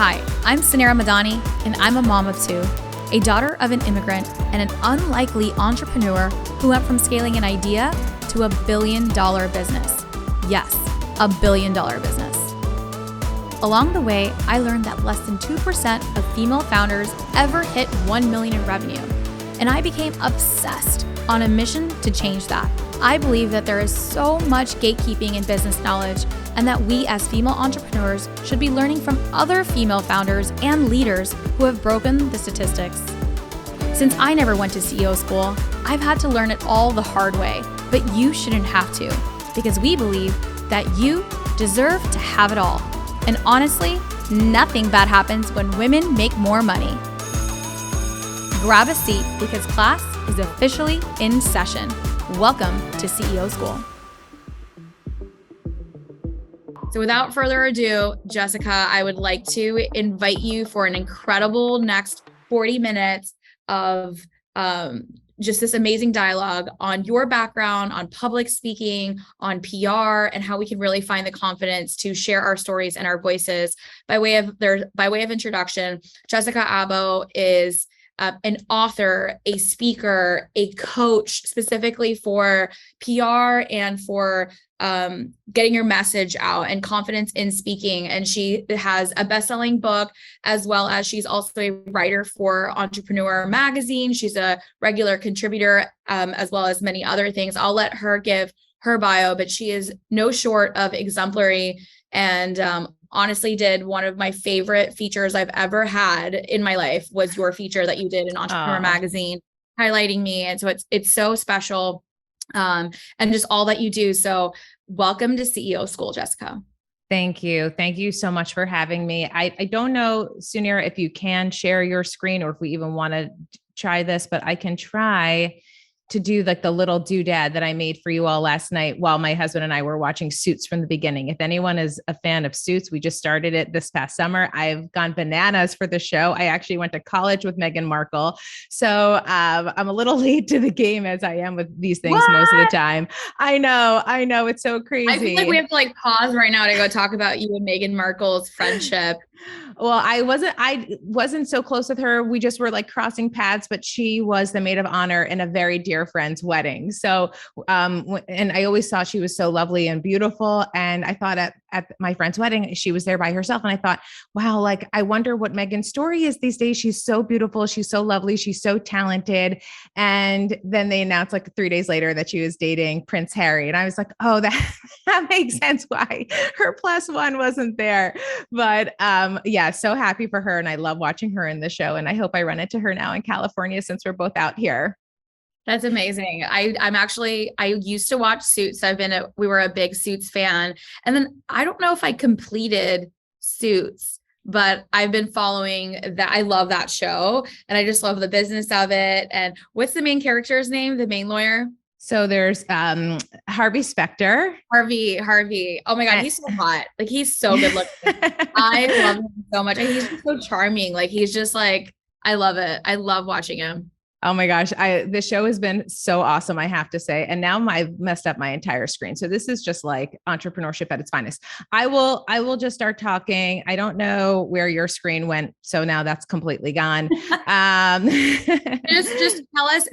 Hi, I'm Suneera and I'm a mom of two, a daughter of an immigrant, and an unlikely entrepreneur who went from scaling an idea to $1 billion business. Yes, $1 billion business. Along the way, I learned that less than 2% of female founders ever hit 1 million in revenue, and I became obsessed on a mission to change that. I believe that there is so much gatekeeping in business knowledge, and that we as female entrepreneurs should be learning from other female founders and leaders who have broken the statistics. Since I never went to CEO school, I've had to learn it all the hard way, but you shouldn't have to, because we believe that you deserve to have it all. And honestly, nothing bad happens when women make more money. Grab a seat because class is officially in session. Welcome to CEO School. So without further ado, Jessica, I would like to invite you for an incredible next 40 minutes of just this amazing dialogue on your background, on public speaking, on PR, and how we can really find the confidence to share our stories and our voices. By way of introduction, Jessica Abo is an author, a speaker, a coach specifically for PR and for getting your message out and confidence in speaking. And she has a best-selling book, as well as she's also a writer for Entrepreneur Magazine. She's a regular contributor, as well as many other things. I'll let her give her bio, but she is no short of exemplary and honestly did one of my favorite features I've ever had in my life was your feature that you did in Entrepreneur Magazine, highlighting me. And so it's so special. And just all that you do. So welcome to CEO School, Jessica. Thank you. Thank you so much for having me. I don't know, Suneera, if you can share your screen or if we even want to try this, but I can try to do like the little doodad that I made for you all last night while my husband and I were watching Suits from the beginning. If anyone is a fan of Suits, we just started it this past summer. I've gone bananas for the show. I actually went to college with Meghan Markle. So I'm a little late to the game as I am with these things most of the time. I know. It's so crazy. I feel like we have to pause right now to go talk about you and Meghan Markle's friendship. Well, I wasn't so close with her. We just were crossing paths, but she was the maid of honor in a very dear friend's wedding. So, and I always thought she was so lovely and beautiful. And I thought at my friend's wedding, she was there by herself. And I thought, wow, I wonder what Meghan's story is these days. She's so beautiful. She's so lovely. She's so talented. And then they announced 3 days later that she was dating Prince Harry. And I was like, oh, that makes sense why her plus one wasn't there. But, yeah, so happy for her. And I love watching her in the show. And I hope I run into her now in California since we're both out here. That's amazing. I used to watch Suits. We were a big Suits fan. And then I don't know if I completed Suits, but I've been following that. I love that show and I just love the business of it. And what's the main character's name? The main lawyer? So there's Harvey Specter. Harvey. Oh my God, he's so hot. He's so good looking. I love him so much. And he's just so charming. He's just I love it. I love watching him. Oh my gosh. The show has been so awesome, I have to say. And now I've messed up my entire screen. So this is just entrepreneurship at its finest. I will just start talking. I don't know where your screen went. So now that's completely gone. Just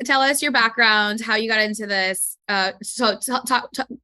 tell us your background, how you got into this.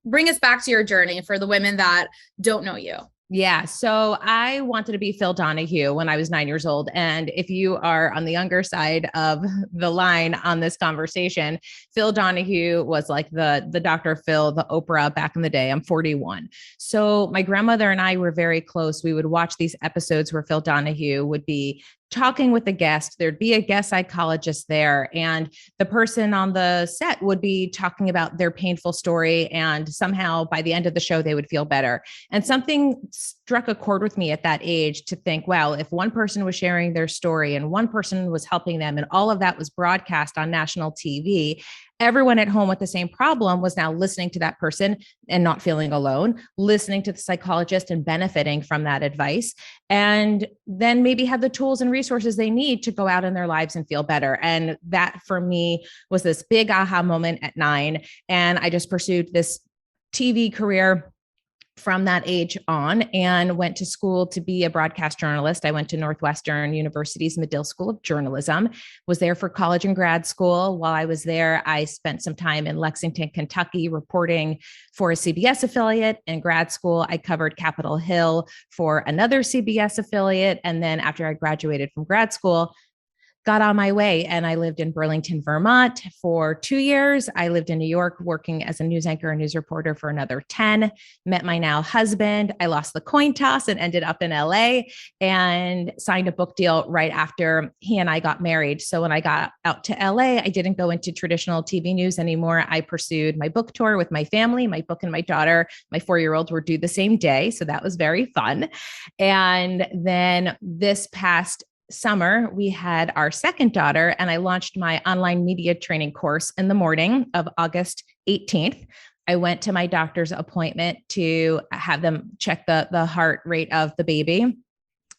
Bring us back to your journey for the women that don't know you. Yeah. So I wanted to be Phil Donahue when I was 9 years old. And if you are on the younger side of the line on this conversation, Phil Donahue was the Dr. Phil, the Oprah back in the day. I'm 41. So my grandmother and I were very close. We would watch these episodes where Phil Donahue would be talking with a guest. There'd be a guest psychologist there, and the person on the set would be talking about their painful story. And somehow by the end of the show, they would feel better. And something struck a chord with me at that age to think, well, if one person was sharing their story and one person was helping them, and all of that was broadcast on national TV, everyone at home with the same problem was now listening to that person and not feeling alone, listening to the psychologist and benefiting from that advice, and then maybe have the tools and resources they need to go out in their lives and feel better. And that for me was this big aha moment at 9. And I just pursued this TV career from that age on and went to school to be a broadcast journalist. I went to Northwestern University's Medill School of Journalism, was there for college and grad school. While I was there, I spent some time in Lexington, Kentucky, reporting for a CBS affiliate. In grad school, I covered Capitol Hill for another CBS affiliate. And then after I graduated from grad school, got on my way and I lived in Burlington, Vermont for 2 years. I lived in New York working as a news anchor and news reporter for another 10, met my now husband. I lost the coin toss and ended up in LA and signed a book deal right after he and I got married. So when I got out to LA, I didn't go into traditional TV news anymore. I pursued my book tour with my family. My book and my daughter, my 4-year-old, were due the same day. So that was very fun. And then this past summer, we had our second daughter, and I launched my online media training course in the morning of August 18th. I went to my doctor's appointment to have them check the heart rate of the baby.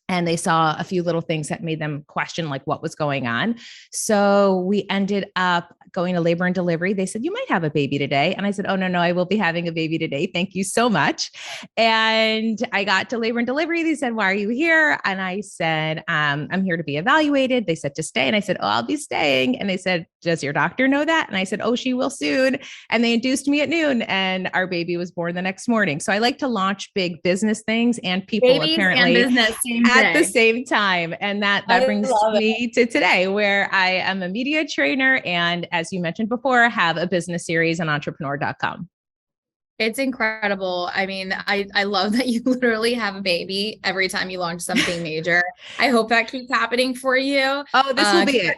And they saw a few little things that made them question like what was going on. So we ended up going to labor and delivery. They said, you might have a baby today. And I said, oh, no, I will be having a baby today. Thank you so much. And I got to labor and delivery. They said, why are you here? And I said, I'm here to be evaluated. They said to stay. And I said, oh, I'll be staying. And they said, does your doctor know that? And I said, oh, she will soon. And they induced me at noon and our baby was born the next morning. So I like to launch big business things and people Babies apparently and business at the same time. And that brings me to today, where I am a media trainer. And as you mentioned before, have a business series on entrepreneur.com. It's incredible. I mean, I love that you literally have a baby every time you launch something major. I hope that keeps happening for you. Oh, this will be it.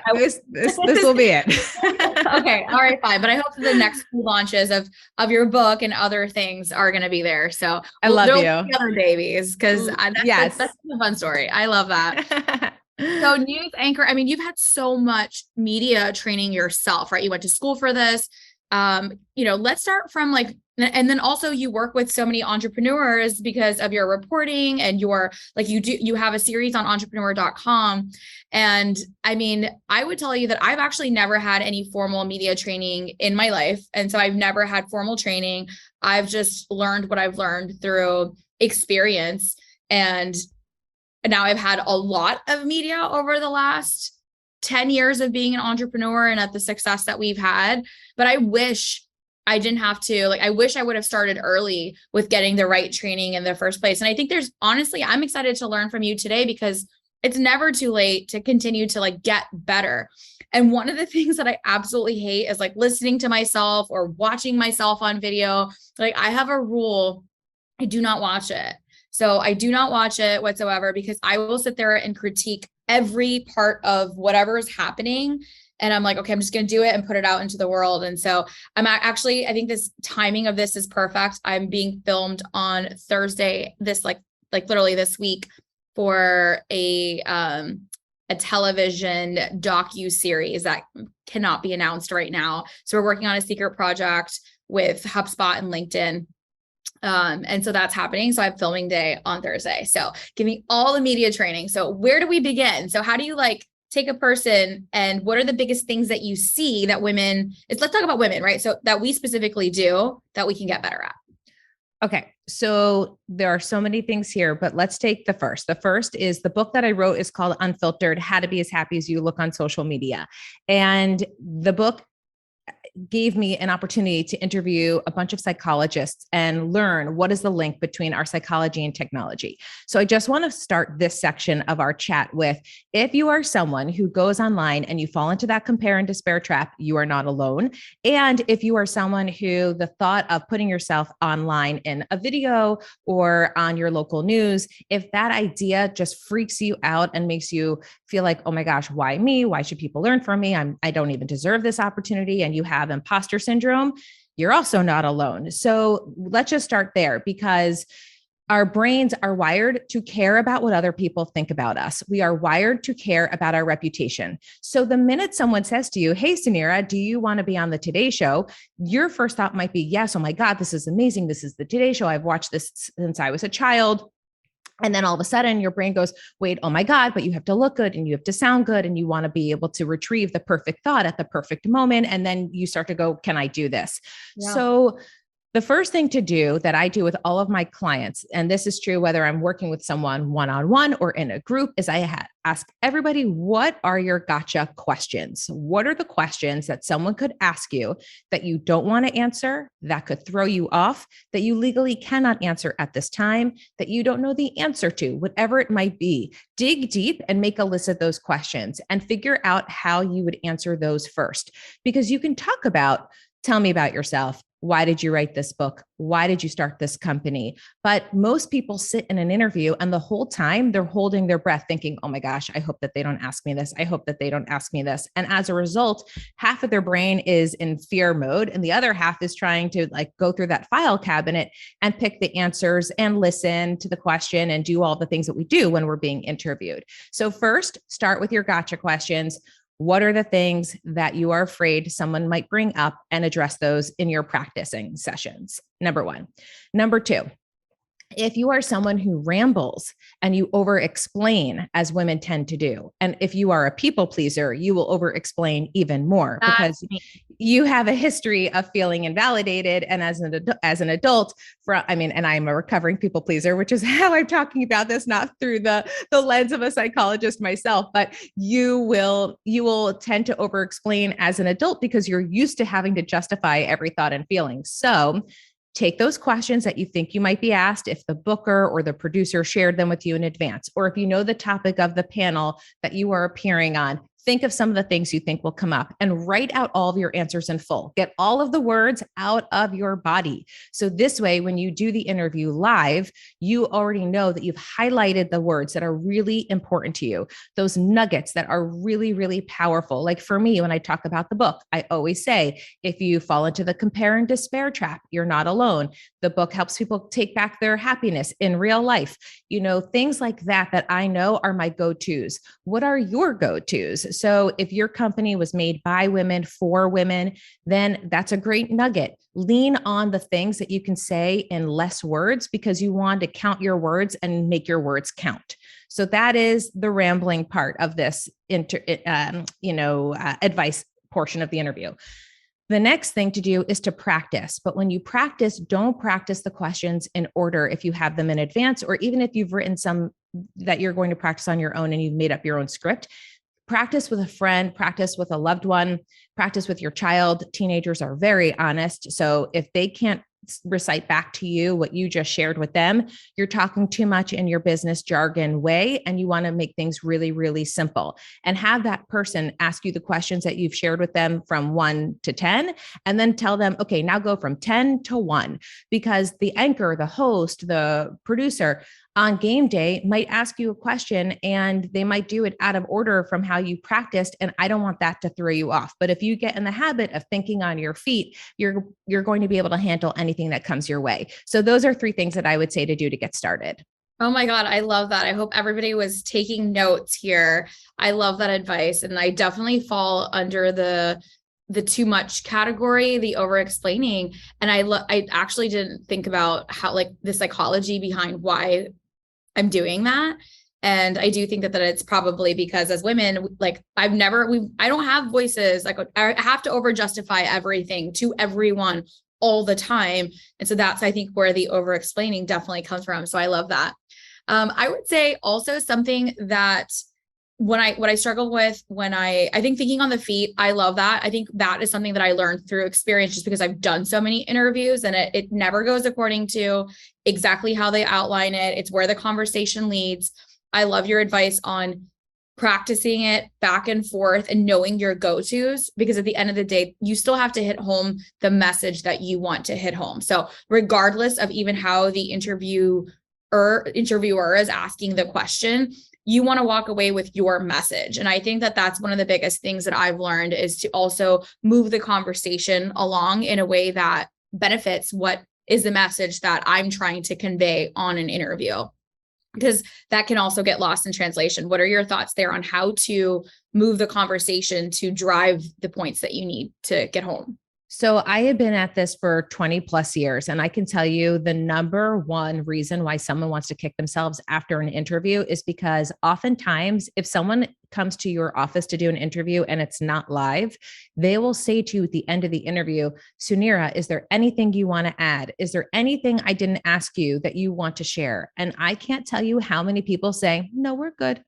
This will be it. Okay. All right, fine. But I hope that the next few launches of your book and other things are going to be there. So I love you. Other babies, because that's a fun story. I love that. So news anchor, I mean, you've had so much media training yourself, right? You went to school for this. Let's start from and then also you work with so many entrepreneurs because of your reporting and you have a series on entrepreneur.com. And I mean, I would tell you that I've actually never had any formal media training in my life. And so I've never had formal training. I've just learned what I've learned through experience. And now I've had a lot of media over the last 10 years of being an entrepreneur and at the success that we've had. But I wish I didn't have to, I wish I would have started early with getting the right training in the first place. And I think I'm excited to learn from you today because it's never too late to continue to get better. And one of the things that I absolutely hate is listening to myself or watching myself on video. I have a rule, I do not watch it. So I do not watch it whatsoever because I will sit there and critique every part of whatever is happening. And I'm okay, I'm just going to do it and put it out into the world. And so I think this timing of this is perfect. I'm being filmed on Thursday, literally this week for a television docu-series that cannot be announced right now. So we're working on a secret project with HubSpot and LinkedIn. And so that's happening. So I have filming day on Thursday. So give me all the media training. So where do we begin? So how do you take a person and what are the biggest things that you see that let's talk about women, right? So that we specifically do that we can get better at. Okay. So there are so many things here, but let's take the first. The first is the book that I wrote is called Unfiltered: How to Be as Happy as You Look on Social Media. And the book gave me an opportunity to interview a bunch of psychologists and learn what is the link between our psychology and technology. So I just want to start this section of our chat with, if you are someone who goes online and you fall into that compare and despair trap, you are not alone. And if you are someone who the thought of putting yourself online in a video or on your local news, if that idea just freaks you out and makes you feel like, oh my gosh, why me? Why should people learn from me? I don't even deserve this opportunity. And you have imposter syndrome, you're also not alone. So let's just start there, because our brains are wired to care about what other people think about us. We are wired to care about our reputation. So the minute someone says to you, hey, Suneera, do you want to be on the Today Show? Your first thought might be, yes, oh my God, this is amazing. This is the Today Show. I've watched this since I was a child. And then all of a sudden your brain goes, wait, oh my God, but you have to look good and you have to sound good and you want to be able to retrieve the perfect thought at the perfect moment. And then you start to go, can I do this? Yeah. So The first thing to do that I do with all of my clients, and this is true whether I'm working with someone one-on-one or in a group, is I ask everybody, what are your gotcha questions? What are the questions that someone could ask you that you don't want to answer, that could throw you off, that you legally cannot answer at this time, that you don't know the answer to, whatever it might be? Dig deep and make a list of those questions and figure out how you would answer those first, because you can talk about, tell me about yourself. Why did you write this book? Why did you start this company? But most people sit in an interview and the whole time they're holding their breath thinking, oh my gosh, I hope that they don't ask me this. I hope that they don't ask me this. And as a result, half of their brain is in fear mode and the other half is trying to like go through that file cabinet and pick the answers and listen to the question and do all the things that we do when we're being interviewed. So first, start with your gotcha questions. What are the things that you are afraid someone might bring up, and address those in your practicing sessions? Number one. Number two, if you are someone who rambles and you over explain, as women tend to do, and if you are a people pleaser, you will over explain even more because you have a history of feeling invalidated. And as an adult, and I'm a recovering people pleaser, which is how I'm talking about this, not through the lens of a psychologist myself, but you will tend to over explain as an adult because you're used to having to justify every thought and feeling. So take those questions that you think you might be asked if the booker or the producer shared them with you in advance, or if you know the topic of the panel that you are appearing on. Think of some of the things you think will come up and write out all of your answers in full. Get all of the words out of your body. So this way, when you do the interview live, you already know that you've highlighted the words that are really important to you, those nuggets that are really, really powerful. Like for me, when I talk about the book, I always say, if you fall into the compare and despair trap, you're not alone. The book helps people take back their happiness in real life. Things like that I know are my go-tos. What are your go-tos? So if your company was made by women for women, then that's a great nugget. Lean on the things that you can say in less words because you want to count your words and make your words count. So that is the rambling part of this, advice portion of the interview. The next thing to do is to practice. But when you practice, don't practice the questions in order if you have them in advance, or even if you've written some that you're going to practice on your own and you've made up your own script. Practice with a friend, practice with a loved one, practice with your child. Teenagers are very honest. So if they can't recite back to you what you just shared with them, you're talking too much in your business jargon way, and you want to make things really, really simple. And have that person ask you the questions that you've shared with them from 1 to 10, and then tell them, okay, now go from 10 to 1, because the anchor, the host, the producer on game day might ask you a question and they might do it out of order from how you practiced. And I don't want that to throw you off. But if you get in the habit of thinking on your feet, you're going to be able to handle anything that comes your way. So those are 3 things that I would say to do to get started. Oh my God, I love that. I hope everybody was taking notes here. I love that advice. And I definitely fall under the too much category, the over explaining. And I actually didn't think about how, like, the psychology behind why I'm doing that. And I do think that it's probably because as women, like I don't have voices. Like I have to over justify everything to everyone all the time. And so that's, I think, where the over explaining definitely comes from. So I love that. I would say also something that what I struggle with when I think thinking on the feet, I love that. I think that is something that I learned through experience just because I've done so many interviews and it never goes according to exactly how they outline it. It's where the conversation leads. I love your advice on practicing it back and forth and knowing your go-tos, because at the end of the day, you still have to hit home the message that you want to hit home. So regardless of even how the interviewer is asking the question, you want to walk away with your message. And I think that that's one of the biggest things that I've learned, is to also move the conversation along in a way that benefits what is the message that I'm trying to convey on an interview, because that can also get lost in translation. What are your thoughts there on how to move the conversation to drive the points that you need to get home? So I have been at this for 20 plus years, and I can tell you the number one reason why someone wants to kick themselves after an interview is because oftentimes if someone comes to your office to do an interview and it's not live, they will say to you at the end of the interview, Suneera, is there anything you want to add? Is there anything I didn't ask you that you want to share? And I can't tell you how many people say, no, we're good.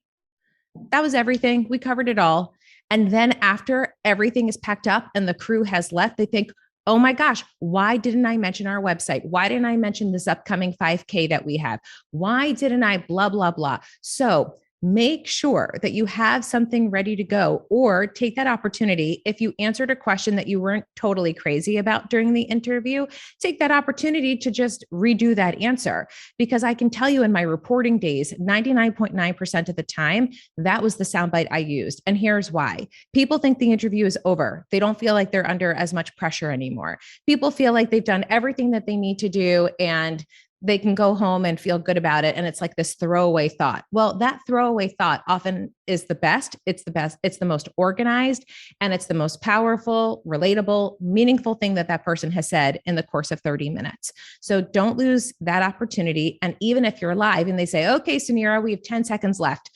That was everything. We covered it all. And then after everything is packed up and the crew has left, they think, oh my gosh, why didn't I mention our website? Why didn't I mention this upcoming 5K that we have? Why didn't I blah, blah, blah? So make sure that you have something ready to go, or take that opportunity. If you answered a question that you weren't totally crazy about during the interview, take that opportunity to just redo that answer. Because I can tell you in my reporting days, 99.9% of the time, that was the soundbite I used. And here's why. People think the interview is over. They don't feel like they're under as much pressure anymore. People feel like they've done everything that they need to do and they can go home and feel good about it. And it's like this throwaway thought. Well, that throwaway thought often is the best. It's the best. It's the most organized, and it's the most powerful, relatable, meaningful thing that that person has said in the course of 30 minutes. So don't lose that opportunity. And even if you're live and they say, okay, Suneera, we have 10 seconds left.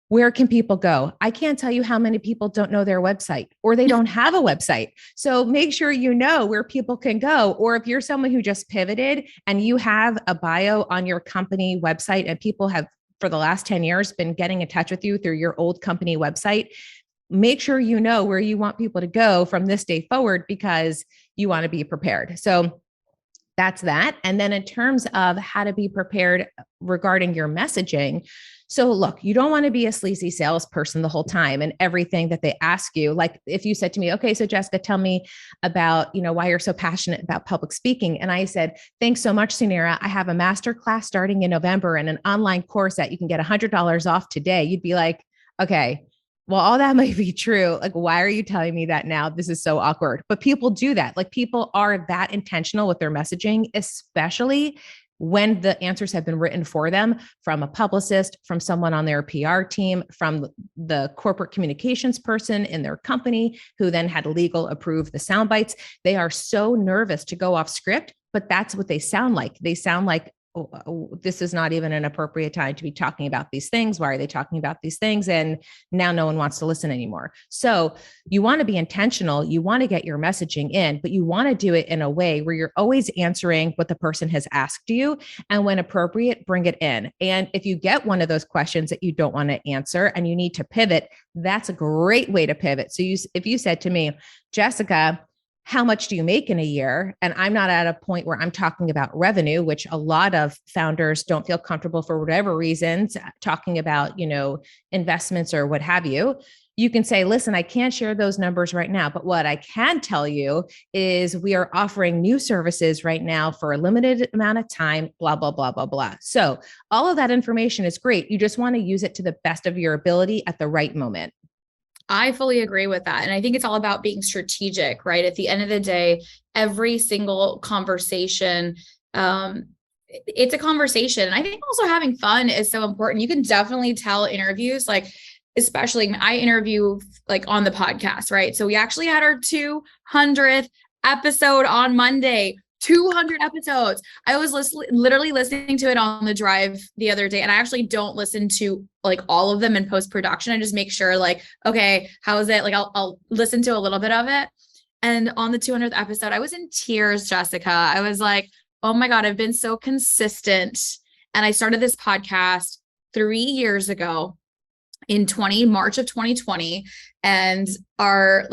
Where can people go? I can't tell you how many people don't know their website, or they don't have a website. So make sure you know where people can go. Or if you're someone who just pivoted and you have a bio on your company website and people have for the last 10 years been getting in touch with you through your old company website, make sure you know where you want people to go from this day forward, because you want to be prepared. So that's that. And then in terms of how to be prepared regarding your messaging. So look, you don't want to be a sleazy salesperson the whole time and everything that they ask you. Like if you said to me, okay, so Jessica, tell me about, why you're so passionate about public speaking. And I said, thanks so much, Suneera. I have a MasterClass starting in November and an online course that you can get $100 off today. You'd be like, okay, well, all that might be true. Like, why are you telling me that now? This is so awkward. But people do that. Like people are that intentional with their messaging, especially when the answers have been written for them from a publicist, from someone on their PR team, from the corporate communications person in their company who then had legal approve the sound bites. They are so nervous to go off script, but that's what they sound like. They sound like, oh, this is not even an appropriate time to be talking about these things. Why are they talking about these things? And now no one wants to listen anymore. So you want to be intentional. You want to get your messaging in, but you want to do it in a way where you're always answering what the person has asked you. And when appropriate, bring it in. And if you get one of those questions that you don't want to answer and you need to pivot, that's a great way to pivot. So if you said to me, Jessica, how much do you make in a year? And I'm not at a point where I'm talking about revenue, which a lot of founders don't feel comfortable for whatever reasons, talking about, investments or what have you. You can say, listen, I can't share those numbers right now, but what I can tell you is we are offering new services right now for a limited amount of time, blah, blah, blah, blah, blah. So all of that information is great. You just want to use it to the best of your ability at the right moment. I fully agree with that. And I think it's all about being strategic, right? At the end of the day, every single conversation, it's a conversation. And I think also having fun is so important. You can definitely tell interviews, like, especially I interview like on the podcast, right? So we actually had our 200th episode on Monday. 200 episodes. I was literally listening to it on the drive the other day. And I actually don't listen to like all of them in post-production. I just make sure like, okay, how is it? Like I'll listen to a little bit of it. And on the 200th episode, I was in tears, Jessica. I was like, oh my God, I've been so consistent. And I started this podcast 3 years ago in March of 2020. And my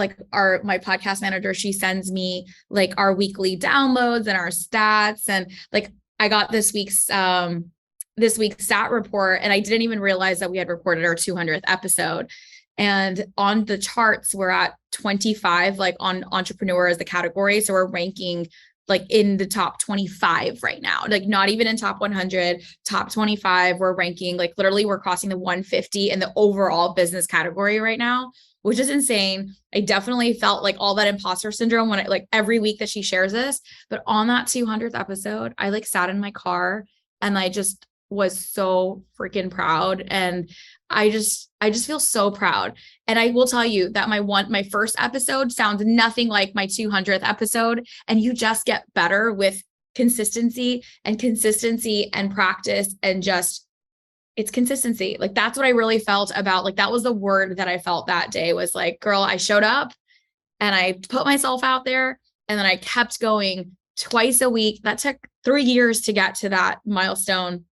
podcast manager, she sends me like our weekly downloads and our stats. And like, I got this week's stat report, and I didn't even realize that we had recorded our 200th episode. And on the charts, we're at 25, like on entrepreneur as the category. So we're ranking like in the top 25 right now, like not even in top 100, top 25. We're ranking, like literally we're crossing the 150 in the overall business category right now, which is insane. I definitely felt like all that imposter syndrome when like every week that she shares this, but on that 200th episode, I like sat in my car and I just was so freaking proud. And I just feel so proud. And I will tell you that my first episode sounds nothing like my 200th episode. And you just get better with consistency and practice, and just, it's consistency. Like, that's what I really felt about, like, that was the word that I felt that day, was like, girl, I showed up and I put myself out there, and then I kept going twice a week. That took 3 years to get to that milestone.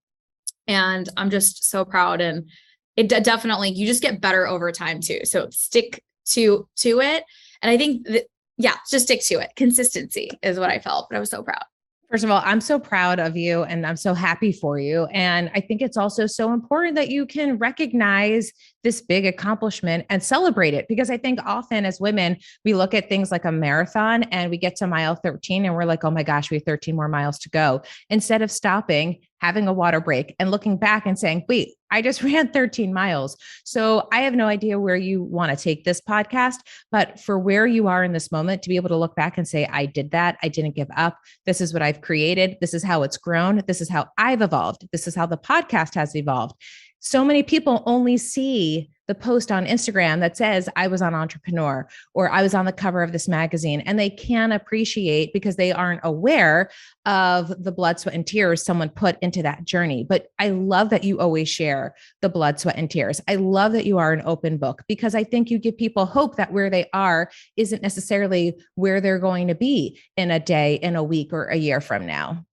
And I'm just so proud. And it definitely, you just get better over time too. So stick to it. And I think that, yeah, just stick to it. Consistency is what I felt, but I was so proud. First of all, I'm so proud of you and I'm so happy for you. And I think it's also so important that you can recognize this big accomplishment and celebrate it. Because I think often as women, we look at things like a marathon and we get to mile 13 and we're like, oh my gosh, we have 13 more miles to go. Instead of stopping, having a water break and looking back and saying, wait, I just ran 13 miles. So I have no idea where you want to take this podcast, but for where you are in this moment, to be able to look back and say, I did that. I didn't give up. This is what I've created. This is how it's grown. This is how I've evolved. This is how the podcast has evolved. So many people only see the post on Instagram that says, I was on Entrepreneur, or I was on the cover of this magazine, and they can't appreciate, because they aren't aware of the blood, sweat, and tears someone put into that journey. But I love that you always share the blood, sweat, and tears. I love that you are an open book, because I think you give people hope that where they are isn't necessarily where they're going to be in a day, in a week, or a year from now.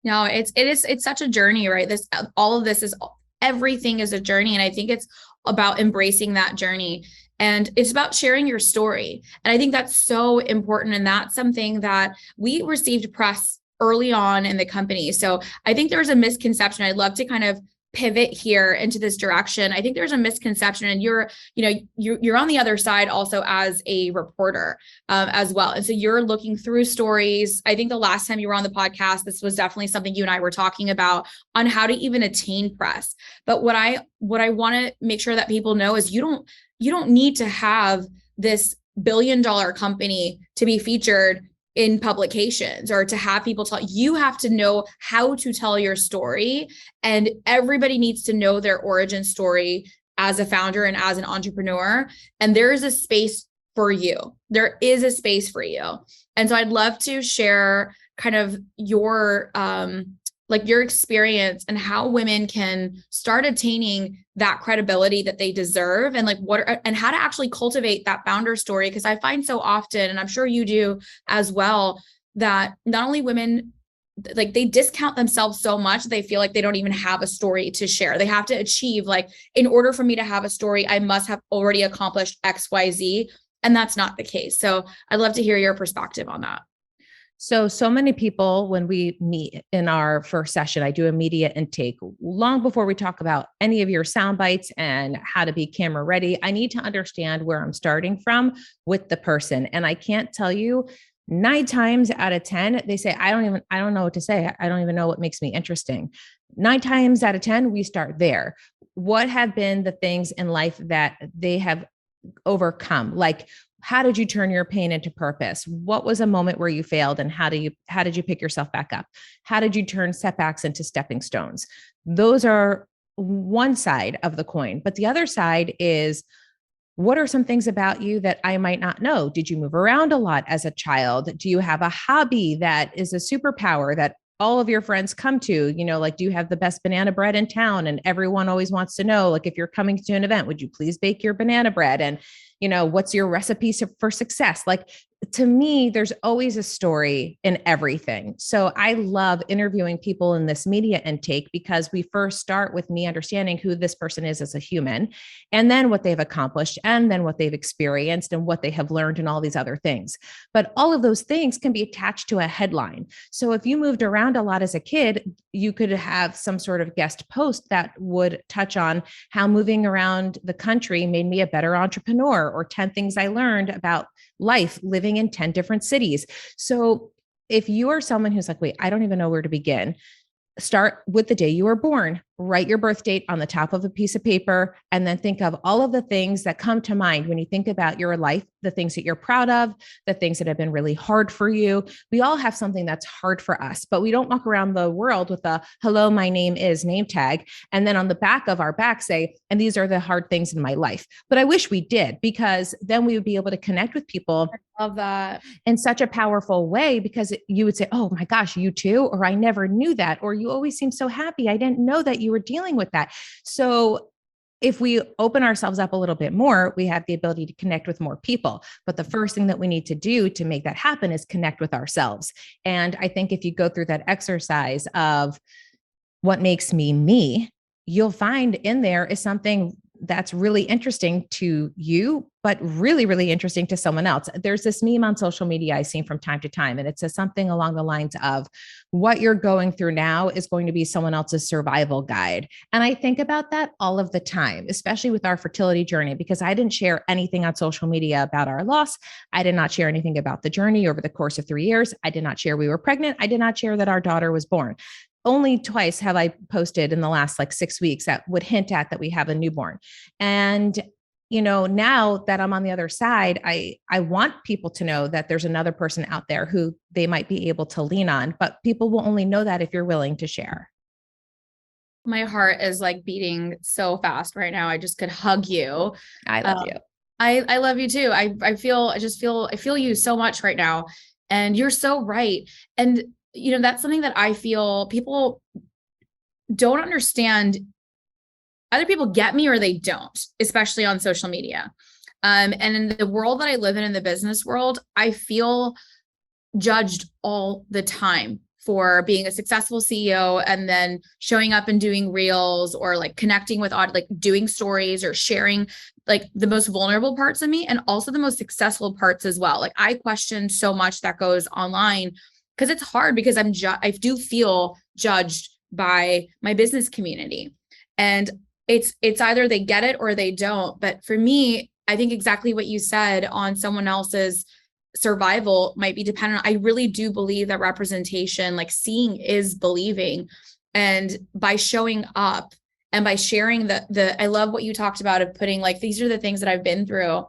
No, it's such a journey, right? All of this is, everything is a journey. And I think it's about embracing that journey, and it's about sharing your story. And I think that's so important. And that's something that we received press early on in the company. So I think there's a misconception. I'd love to kind of pivot here into this direction. I think there's a misconception, and you're on the other side also as a reporter as well. And so you're looking through stories. I think the last time you were on the podcast, this was definitely something you and I were talking about, on how to even attain press. But what I want to make sure that people know is you don't need to have this billion-dollar company to be featured in publications or to have people tell. You have to know how to tell your story, and everybody needs to know their origin story as a founder and as an entrepreneur. And there is a space for you. There is a space for you. And so I'd love to share kind of your your experience and how women can start attaining that credibility that they deserve, and and how to actually cultivate that founder story. Because I find so often, and I'm sure you do as well, that not only women, like, they discount themselves so much, they feel like they don't even have a story to share. They have to achieve, like, in order for me to have a story, I must have already accomplished XYZ. And that's not the case. So I'd love to hear your perspective on that. So many people, when we meet in our first session, I do a media intake long before we talk about any of your sound bites and how to be camera ready. I need to understand where I'm starting from with the person. And I can't tell you, 9 times out of 10, they say, I don't know what to say. I don't even know what makes me interesting. 9 times out of 10, we start there. What have been the things in life that they have overcome? Like, how did you turn your pain into purpose? What was a moment where you failed, and how did you pick yourself back up? How did you turn setbacks into stepping stones? Those are one side of the coin, but the other side is, what are some things about you that I might not know? Did you move around a lot as a child? Do you have a hobby that is a superpower that all of your friends come to? Like, do you have the best banana bread in town? And everyone always wants to know, like, if you're coming to an event, would you please bake your banana bread? And what's your recipe for success? Like, to me, there's always a story in everything. So I love interviewing people in this media intake, because we first start with me understanding who this person is as a human, and then what they've accomplished, and then what they've experienced, and what they have learned, and all these other things. But all of those things can be attached to a headline. So if you moved around a lot as a kid, you could have some sort of guest post that would touch on how moving around the country made me a better entrepreneur, or 10 things I learned about life living in 10 different cities. So if you are someone who's like, wait, I don't even know where to begin, start with the day you were born. write your birth date on the top of a piece of paper, and then think of all of the things that come to mind when you think about your life, the things that you're proud of, the things that have been really hard for you. We all have something that's hard for us, but we don't walk around the world with a hello, my name is name tag. And then on the back of our back say, and these are the hard things in my life. But I wish we did, because then we would be able to connect with people. I love that. In such a powerful way, because you would say, oh my gosh, you too, or I never knew that, or you always seem so happy. I didn't know that you were dealing with that. So if we open ourselves up a little bit more, we have the ability to connect with more people. But the first thing that we need to do to make that happen is connect with ourselves. And I think if you go through that exercise of what makes me me, you'll find in there is something that's really interesting to you, but really, really interesting to someone else. There's this meme on social media I see from time to time, and it says something along the lines of, what you're going through now is going to be someone else's survival guide. And I think about that all of the time, especially with our fertility journey, because I didn't share anything on social media about our loss. I did not share anything about the journey over the course of 3 years. I did not share we were pregnant. I did not share that our daughter was born. Only twice have I posted in the last 6 weeks that would hint at that we have a newborn. And, now that I'm on the other side, I want people to know that there's another person out there who they might be able to lean on, but people will only know that if you're willing to share. My heart is beating so fast right now. I just could hug you. I love you. I love you too. I feel you so much right now, and you're so right. And that's something that I feel people don't understand. Either people get me or they don't, especially on social media. And in the world that I live in the business world, I feel judged all the time for being a successful CEO and then showing up and doing reels or connecting with doing stories or sharing the most vulnerable parts of me and also the most successful parts as well. I question so much that goes online, because it's hard, because I do feel judged by my business community, and it's either they get it or they don't. But for me, I think exactly what you said on someone else's survival might be dependent. I really do believe that representation, seeing is believing. And by showing up and by sharing I love what you talked about of putting these are the things that I've been through.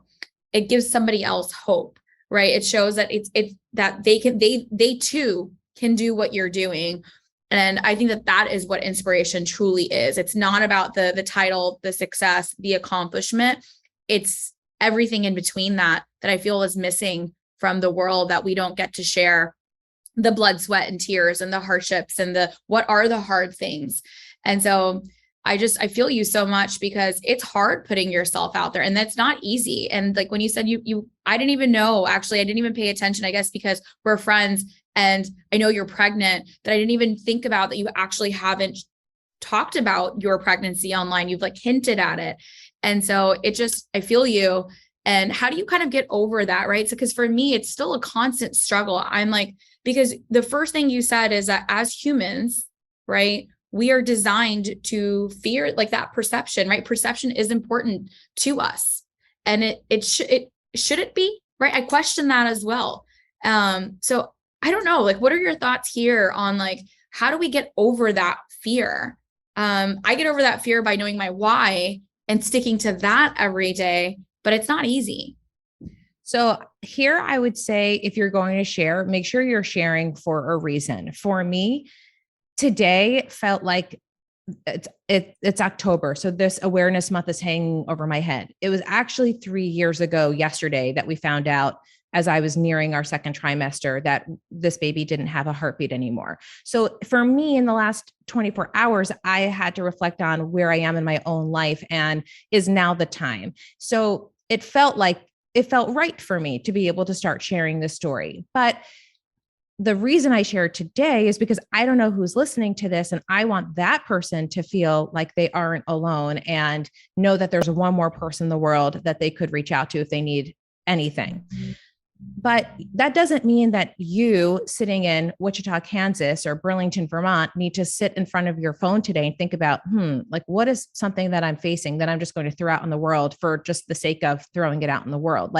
It gives somebody else hope. Right. It shows that it's that they too can do what you're doing. And I think that is what inspiration truly is. It's not about the title, the success, the accomplishment. It's everything in between that I feel is missing from the world, that we don't get to share the blood, sweat, and tears and the hardships and what are the hard things. And so I feel you so much, because it's hard putting yourself out there, and that's not easy. And when you said I didn't even know, actually, I didn't even pay attention, I guess, because we're friends and I know you're pregnant, that I didn't even think about that you actually haven't talked about your pregnancy online. You've hinted at it. And so I feel you. And how do you kind of get over that? Right. So, because for me, it's still a constant struggle. Because the first thing you said is that as humans, right, we are designed to fear that perception, right? Perception is important to us, and it should it be, right? I question that as well. So I don't know, what are your thoughts here on how do we get over that fear? I get over that fear by knowing my why and sticking to that every day, but it's not easy. So here I would say, if you're going to share, make sure you're sharing for a reason. For me, today felt like it's October. So this awareness month is hanging over my head. It was actually 3 years ago yesterday that we found out, as I was nearing our second trimester, that this baby didn't have a heartbeat anymore. So for me, in the last 24 hours, I had to reflect on where I am in my own life, and is now the time. So it felt right for me to be able to start sharing this story. But the reason I share today is because I don't know who's listening to this, and I want that person to feel like they aren't alone and know that there's one more person in the world that they could reach out to if they need anything. But that doesn't mean that you sitting in Wichita, Kansas or Burlington, Vermont need to sit in front of your phone today and think about, what is something that I'm facing that I'm just going to throw out in the world for just the sake of throwing it out in the world.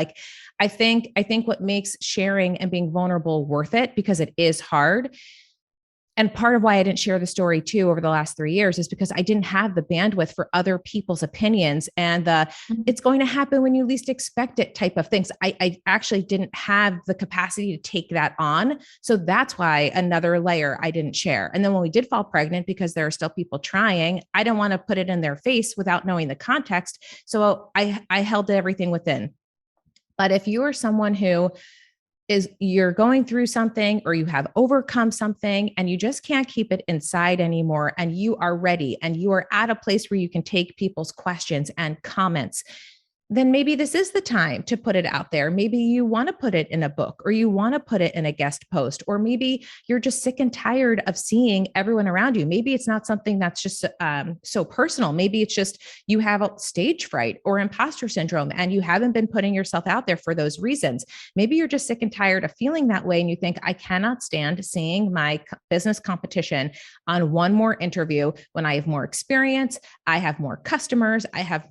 I think what makes sharing and being vulnerable worth it, because it is hard, And part of why I didn't share the story too over the last 3 years is because I didn't have the bandwidth for other people's opinions and the it's going to happen when you least expect it type of things. I actually didn't have the capacity to take that on. So that's why another layer I didn't share. And then when we did fall pregnant, because there are still people trying, I didn't want to put it in their face without knowing the context. So I held everything within. But if you are someone who is you're going through something or you have overcome something and you just can't keep it inside anymore, and you are ready and you are at a place where you can take people's questions and comments, then maybe this is the time to put it out there. Maybe you want to put it in a book, or you want to put it in a guest post, or maybe you're just sick and tired of seeing everyone around you. Maybe it's not something that's just so personal. Maybe it's just you have a stage fright or imposter syndrome and you haven't been putting yourself out there for those reasons. Maybe you're just sick and tired of feeling that way and you think, I cannot stand seeing my business competition on one more interview when I have more experience, I have more customers, I have,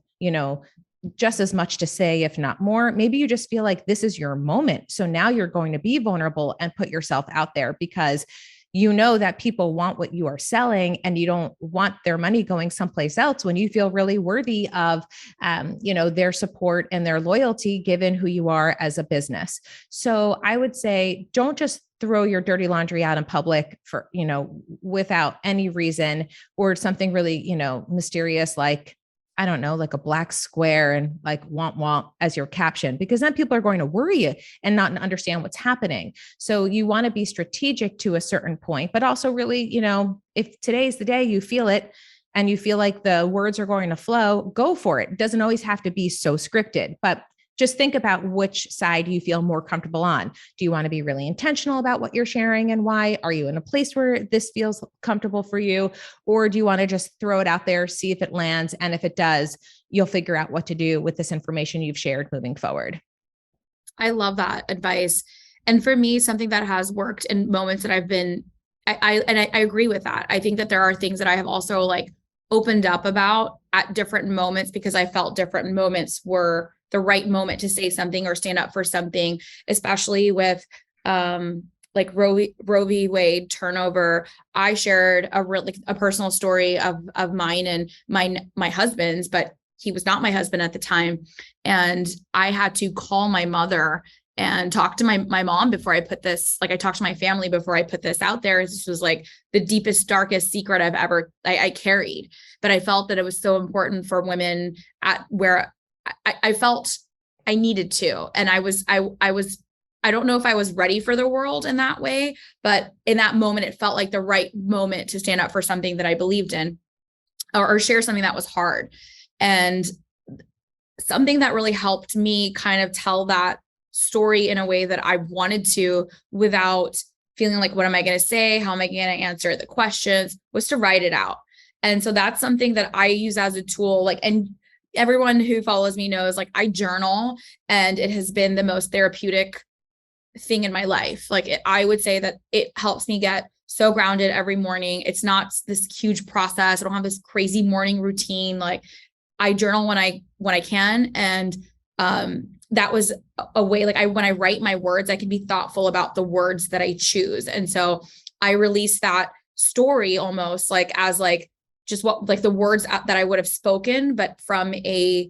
just as much to say, if not more. Maybe you just feel like this is your moment. So now you're going to be vulnerable and put yourself out there because you know that people want what you are selling and you don't want their money going someplace else when you feel really worthy of, their support and their loyalty given who you are as a business. So I would say, don't just throw your dirty laundry out in public for, without any reason or something really, mysterious like, I don't know, like a black square and like womp womp as your caption, because then people are going to worry you and not understand what's happening. So you want to be strategic to a certain point, but also really, if today's the day you feel it and you feel like the words are going to flow, go for it. It doesn't always have to be so scripted, but just think about which side you feel more comfortable on. Do you want to be really intentional about what you're sharing and why? Are you in a place where this feels comfortable for you? Or do you want to just throw it out there, see if it lands? And if it does, you'll figure out what to do with this information you've shared moving forward. I love that advice. And for me, something that has worked in moments that I've been, I agree with that. I think that there are things that I have also like opened up about at different moments because I felt different moments were the right moment to say something or stand up for something, especially with like Roe v. Wade turnover. I shared a personal story of mine and my husband's, but he was not my husband at the time. And I had to call my mother and talk to my mom before I put this, like I talked to my family before I put this out there. This was like the deepest, darkest secret I've ever, I carried, but I felt that it was so important for women at where I felt I needed to. And I don't know if I was ready for the world in that way, but in that moment, it felt like the right moment to stand up for something that I believed in or share something that was hard. And something that really helped me kind of tell that story in a way that I wanted to without feeling like, what am I going to say? How am I going to answer the questions? Was to write it out. And so that's something that I use as a tool, and everyone who follows me knows, I journal, and it has been the most therapeutic thing in my life. I would say that it helps me get so grounded every morning. It's not this huge process. I don't have this crazy morning routine. I journal when I can. And, that was a way, when I write my words, I can be thoughtful about the words that I choose. And so I release that story almost as just what, the words that I would have spoken, but from a,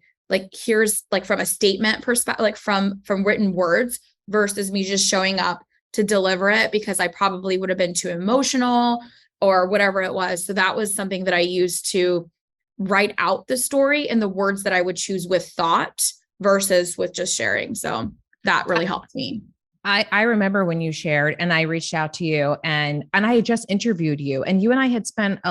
here's from a statement perspective, from written words versus me just showing up to deliver it because I probably would have been too emotional or whatever it was. So that was something that I used to write out the story in the words that I would choose with thought versus with just sharing. So that really helped me. I remember when you shared and I reached out to you and I had just interviewed you, and you and I had spent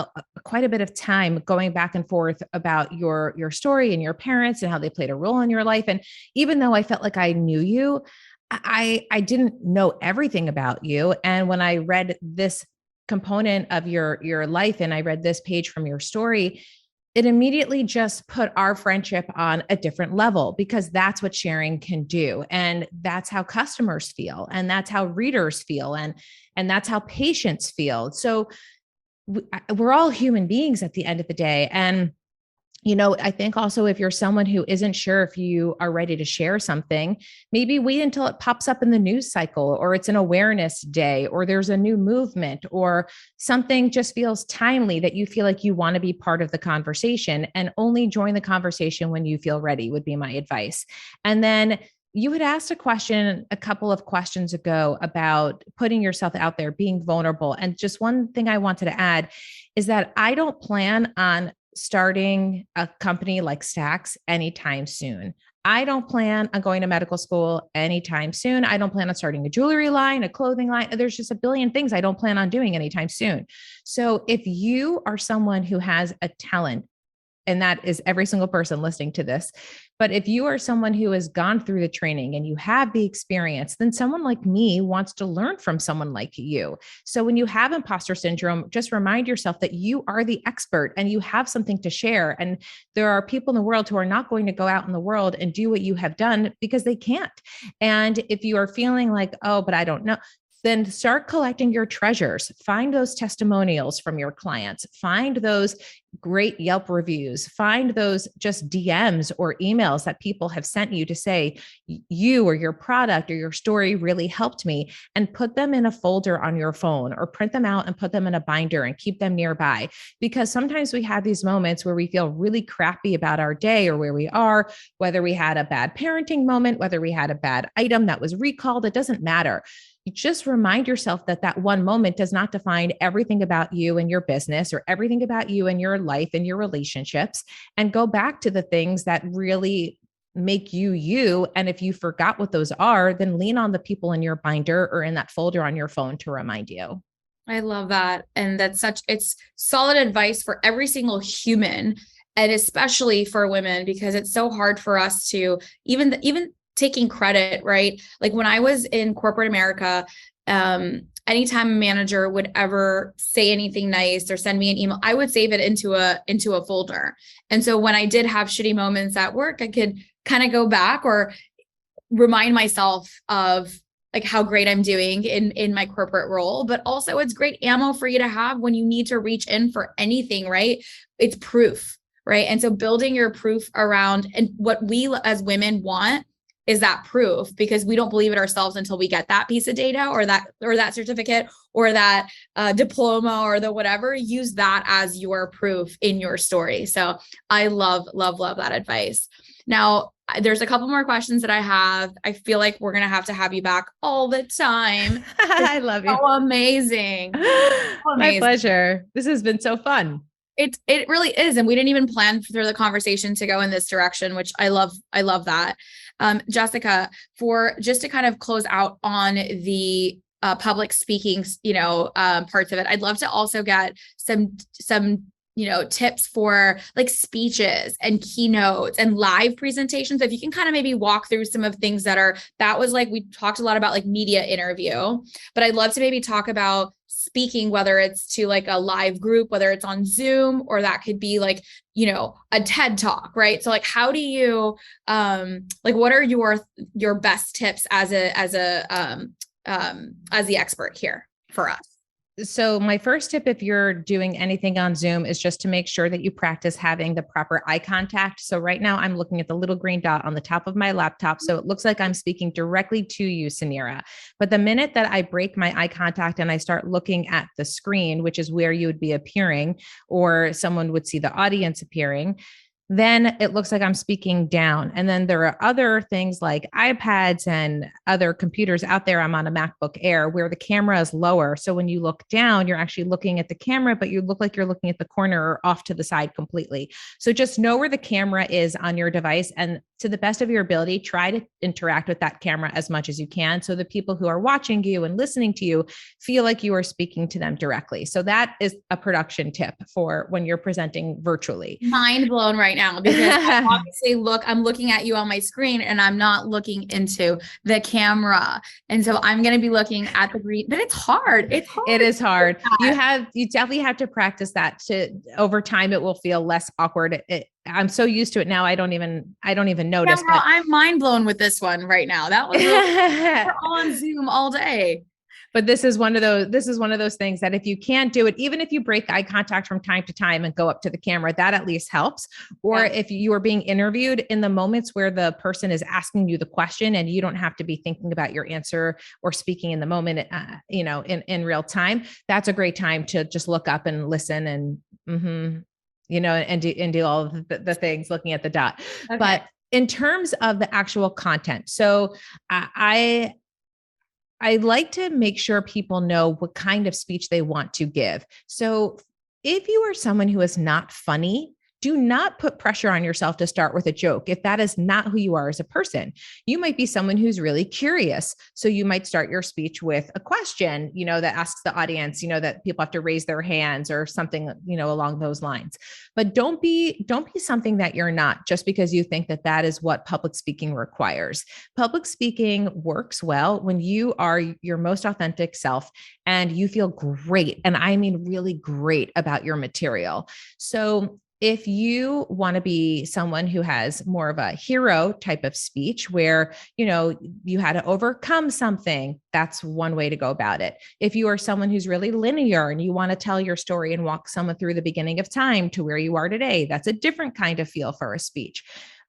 quite a bit of time going back and forth about your story and your parents and how they played a role in your life. And even though I felt like I knew you, I didn't know everything about you. And when I read this component of your life and I read this page from your story, it immediately just put our friendship on a different level because that's what sharing can do. And that's how customers feel. And that's how readers feel. And that's how patients feel. So we're all human beings at the end of the day. And I think also if you're someone who isn't sure if you are ready to share something, maybe wait until it pops up in the news cycle, or it's an awareness day, or there's a new movement, or something just feels timely that you feel like you want to be part of the conversation, and only join the conversation when you feel ready would be my advice. And then you had asked a question a couple of questions ago about putting yourself out there, being vulnerable. And just one thing I wanted to add is that I don't plan on starting a company like Stacks anytime soon. I don't plan on going to medical school anytime soon. I don't plan on starting a jewelry line, a clothing line. There's just a billion things I don't plan on doing anytime soon. So if you are someone who has a talent, and that is every single person listening to this. But if you are someone who has gone through the training and you have the experience, then someone like me wants to learn from someone like you. So when you have imposter syndrome, just remind yourself that you are the expert and you have something to share. And there are people in the world who are not going to go out in the world and do what you have done because they can't. And if you are feeling like, oh, but I don't know, then start collecting your treasures. Find those testimonials from your clients. Find those great Yelp reviews. Find those just DMs or emails that people have sent you to say, you or your product or your story really helped me, and put them in a folder on your phone, or print them out and put them in a binder and keep them nearby. Because sometimes we have these moments where we feel really crappy about our day or where we are, whether we had a bad parenting moment, whether we had a bad item that was recalled, it doesn't matter. You just remind yourself that that one moment does not define everything about you and your business, or everything about you and your life and your relationships, and go back to the things that really make you you. And if you forgot what those are, then lean on the people in your binder or in that folder on your phone to remind you. I love that. And it's solid advice for every single human, and especially for women, because it's so hard for us to even taking credit, right? Like when I was in corporate America, anytime a manager would ever say anything nice or send me an email, I would save it into a folder. And so when I did have shitty moments at work, I could kind of go back or remind myself of like how great I'm doing in my corporate role. But also it's great ammo for you to have when you need to reach in for anything, right? It's proof, right? And so building your proof around, and what we as women want is that proof, because we don't believe it ourselves until we get that piece of data or that certificate or that diploma or the whatever. Use that as your proof in your story. So I love that advice. Now, there's a couple more questions that I have. I feel like we're going to have you back all the time. I love you. So amazing. My pleasure. This has been so fun. It really is. And we didn't even plan for the conversation to go in this direction, which I love that. Jessica, for just to kind of close out on the public speaking, parts of it, I'd love to also get some tips for like speeches and keynotes and live presentations. If you can kind of maybe walk through some of things that was like, we talked a lot about like media interview, but I'd love to maybe talk about speaking, whether it's to like a live group, whether it's on Zoom, or that could be like, a TED talk, right? So like, how do you, what are your best tips as the expert here for us? So my first tip, if you're doing anything on Zoom, is just to make sure that you practice having the proper eye contact. So right now I'm looking at the little green dot on the top of my laptop. So it looks like I'm speaking directly to you, Suneera. But the minute that I break my eye contact and I start looking at the screen, which is where you would be appearing, or someone would see the audience appearing, then it looks like I'm speaking down. And then there are other things like iPads and other computers out there. I'm on a MacBook Air where the camera is lower. So when you look down, you're actually looking at the camera, but you look like you're looking at the corner or off to the side completely. So just know where the camera is on your device, and to the best of your ability, try to interact with that camera as much as you can, so the people who are watching you and listening to you feel like you are speaking to them directly. So that is a production tip for when you're presenting virtually. Mind blown right now, because I'm looking at you on my screen and I'm not looking into the camera. And so I'm going to be looking at the green, but it's hard. It is hard. You definitely have to practice that. Over time, it will feel less awkward. I'm so used to it now. I don't even notice. Yeah, I'm mind blown with this one right now. That was we're all on Zoom all day. But this is one of those things that if you can't do it, even if you break eye contact from time to time and go up to the camera, that at least helps. Or if you are being interviewed in the moments where the person is asking you the question and you don't have to be thinking about your answer or speaking in the moment, in real time, that's a great time to just look up and listen and, and do all of the things looking at the dot. Okay. But in terms of the actual content, so I like to make sure people know what kind of speech they want to give. So if you are someone who is not funny, do not put pressure on yourself to start with a joke. If that is not who you are as a person, you might be someone who's really curious. So you might start your speech with a question, that asks the audience, that people have to raise their hands or something, along those lines. But don't be something that you're not just because you think that is what public speaking requires. Public speaking works well when you are your most authentic self and you feel great. And I mean, really great about your material. So if you want to be someone who has more of a hero type of speech where, you had to overcome something, that's one way to go about it. If you are someone who's really linear and you want to tell your story and walk someone through the beginning of time to where you are today, that's a different kind of feel for a speech.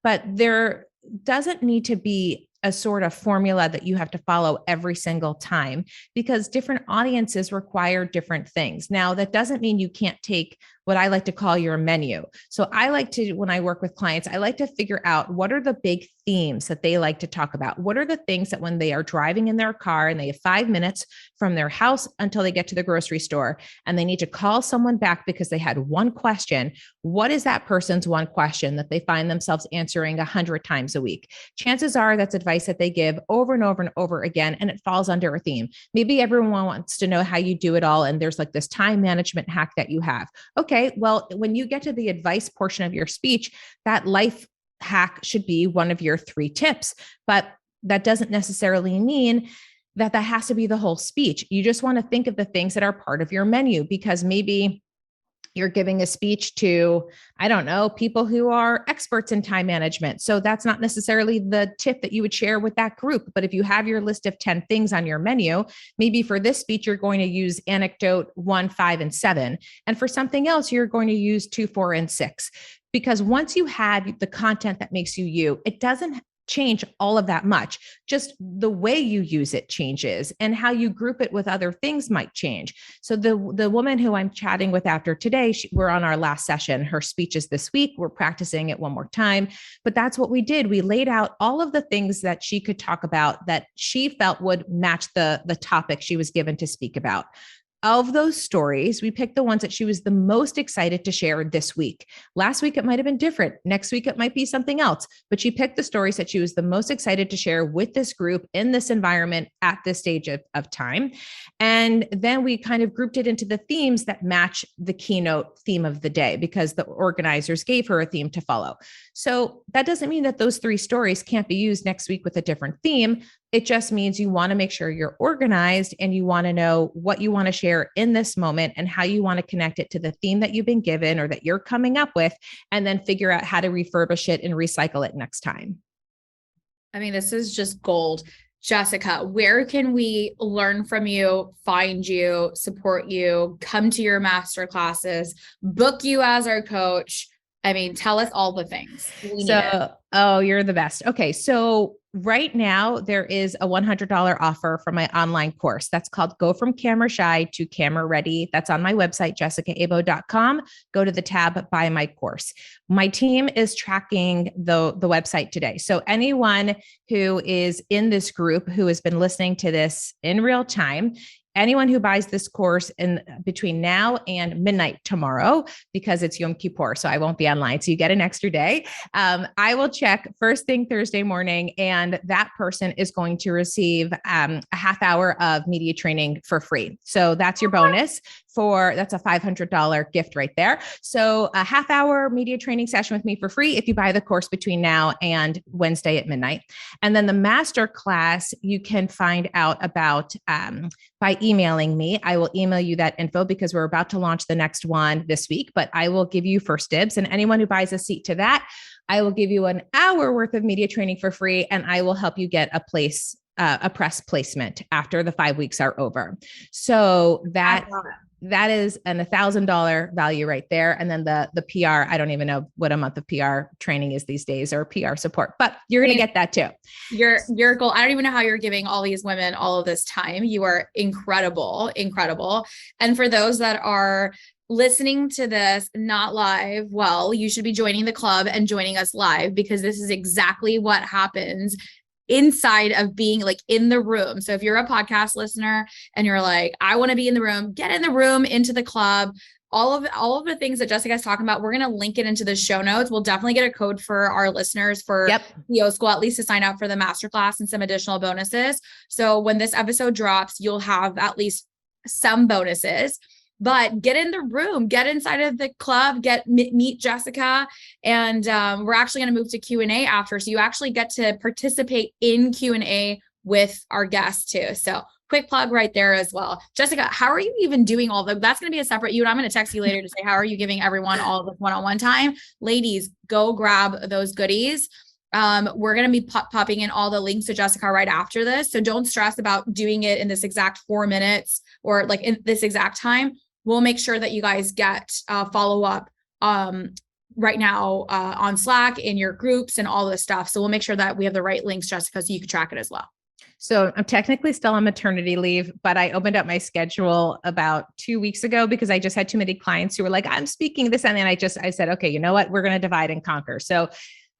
But there doesn't need to be a sort of formula that you have to follow every single time because different audiences require different things. Now, that doesn't mean you can't take what I like to call your menu. So I like to, when I work with clients, I like to figure out what are the big themes that they like to talk about. What are the things that when they are driving in their car and they have 5 minutes from their house until they get to the grocery store and they need to call someone back because they had one question, what is that person's one question that they find themselves answering 100 times a week? Chances are that's advice that they give over and over and over again, and it falls under a theme. Maybe everyone wants to know how you do it all, and there's like this time management hack that you have. Okay, well, when you get to the advice portion of your speech, that life hack should be one of your 3 tips, but that doesn't necessarily mean that has to be the whole speech. You just want to think of the things that are part of your menu because maybe you're giving a speech to, I don't know, people who are experts in time management. So that's not necessarily the tip that you would share with that group. But if you have your list of 10 things on your menu, maybe for this speech, you're going to use anecdote 1, 5, and 7. And for something else, you're going to use 2, 4, and 6. Because once you had the content that makes you you, it doesn't change all of that much. Just the way you use it changes and how you group it with other things might change. So the woman who I'm chatting with after today, we're on our last session. Her speech is this week. We're practicing it one more time, but that's what we did. We laid out all of the things that she could talk about that she felt would match the topic she was given to speak about. Of those stories, we picked the ones that she was the most excited to share this week. Last week, it might have been different. Next week, it might be something else. But she picked the stories that she was the most excited to share with this group in this environment at this stage of time. And then we kind of grouped it into the themes that match the keynote theme of the day because the organizers gave her a theme to follow. So that doesn't mean that those 3 stories can't be used next week with a different theme. It just means you want to make sure you're organized and you want to know what you want to share in this moment and how you want to connect it to the theme that you've been given or that you're coming up with, and then figure out how to refurbish it and recycle it next time. I mean, this is just gold. Jessica, where can we learn from you, find you, support you, come to your master classes, book you as our coach? I mean, tell us all the things. Oh, you're the best. Okay. So right now there is a $100 offer for my online course. That's called Go From Camera Shy to Camera Ready. That's on my website, jessicaabo.com. Go to the tab, buy my course. My team is tracking the website today. So anyone who is in this group who has been listening to this in real time, anyone who buys this course in between now and midnight tomorrow, because it's Yom Kippur, so I won't be online. So you get an extra day. I will check first thing Thursday morning, and that person is going to receive a half hour of media training for free. So that's your bonus. That's a $500 gift right there. So a half hour media training session with me for free if you buy the course between now and Wednesday at midnight. And then the MasterClass you can find out about by emailing me. I will email you that info because we're about to launch the next one this week, but I will give you first dibs. And anyone who buys a seat to that, I will give you an hour worth of media training for free, and I will help you get a place a press placement after the 5 weeks are over. So that is an $1,000 value right there. And then the PR, I don't even know what a month of PR training is these days, or PR support, but you're going to get that too. Your goal. I don't even know how you're giving all these women all of this time. You are incredible, incredible. And for those that are listening to this not live, well, you should be joining the club and joining us live, because this is exactly what happens inside of being like in the room. So if you're a podcast listener and you're like, I want to be in the room, get in the room, into the club. All of the things that Jessica's talking about, we're going to link it into the show notes. We'll definitely get a code for our listeners for CEO School, at least to sign up for the masterclass and some additional bonuses. So when this episode drops, you'll have at least some bonuses. But get in the room, get inside of the club, meet Jessica. And we're actually going to move to Q&A after. So you actually get to participate in Q&A with our guests too. So quick plug right there as well. Jessica, how are you even doing all that? That's going to be a separate I'm going to text you later to say, how are you giving everyone all of the one-on-one time? Ladies, go grab those goodies. We're going to be popping in all the links to Jessica right after this. So don't stress about doing it in this exact 4 minutes or like in this exact time. We'll make sure that you guys get follow up right now on Slack, in your groups and all this stuff. So we'll make sure that we have the right links, Jessica, so you can track it as well. So I'm technically still on maternity leave, but I opened up my schedule about 2 weeks ago because I just had too many clients who were like, I'm speaking this. And then I said, okay, you know what? We're going to divide and conquer. So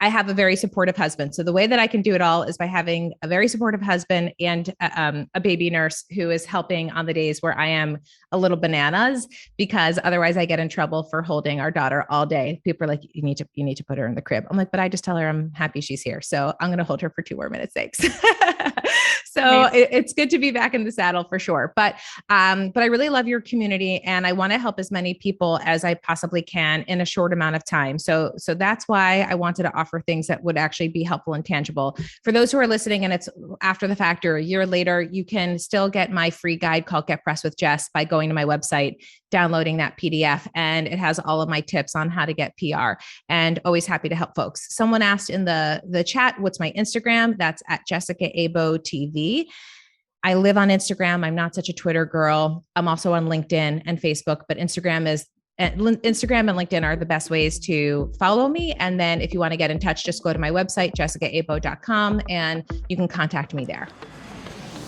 I have a very supportive husband. So the way that I can do it all is by having a very supportive husband and a baby nurse who is helping on the days where I am a little bananas, because otherwise I get in trouble for holding our daughter all day. People are like, you need to put her in the crib. I'm like, but I just tell her I'm happy she's here. So I'm going to hold her for 2 more minutes. Thanks. So it's good to be back in the saddle for sure. But I really love your community and I want to help as many people as I possibly can in a short amount of time. So that's why I wanted to offer things that would actually be helpful and tangible. For those who are listening and it's after the fact or a year later, you can still get my free guide called Get Pressed with Jess by going to my website, downloading that PDF, and it has all of my tips on how to get PR, and always happy to help folks. Someone asked in the chat, what's my Instagram? That's at Jessica Abo TV. I live on Instagram. I'm not such a Twitter girl. I'm also on LinkedIn and Facebook, but Instagram and LinkedIn are the best ways to follow me. And then if you want to get in touch, just go to my website, jessicaabo.com, and you can contact me there.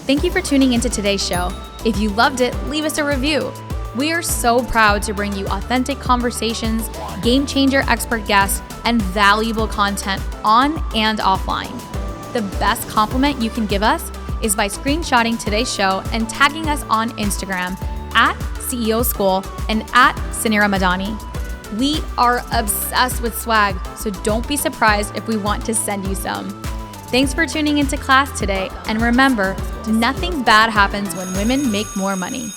Thank you for tuning into today's show. If you loved it, leave us a review. We are so proud to bring you authentic conversations, game changer expert guests, and valuable content on and offline. The best compliment you can give us is by screenshotting today's show and tagging us on Instagram at CEO School and at Suneera Madani. We are obsessed with swag, so don't be surprised if we want to send you some. Thanks for tuning into class today, and remember, nothing bad happens when women make more money.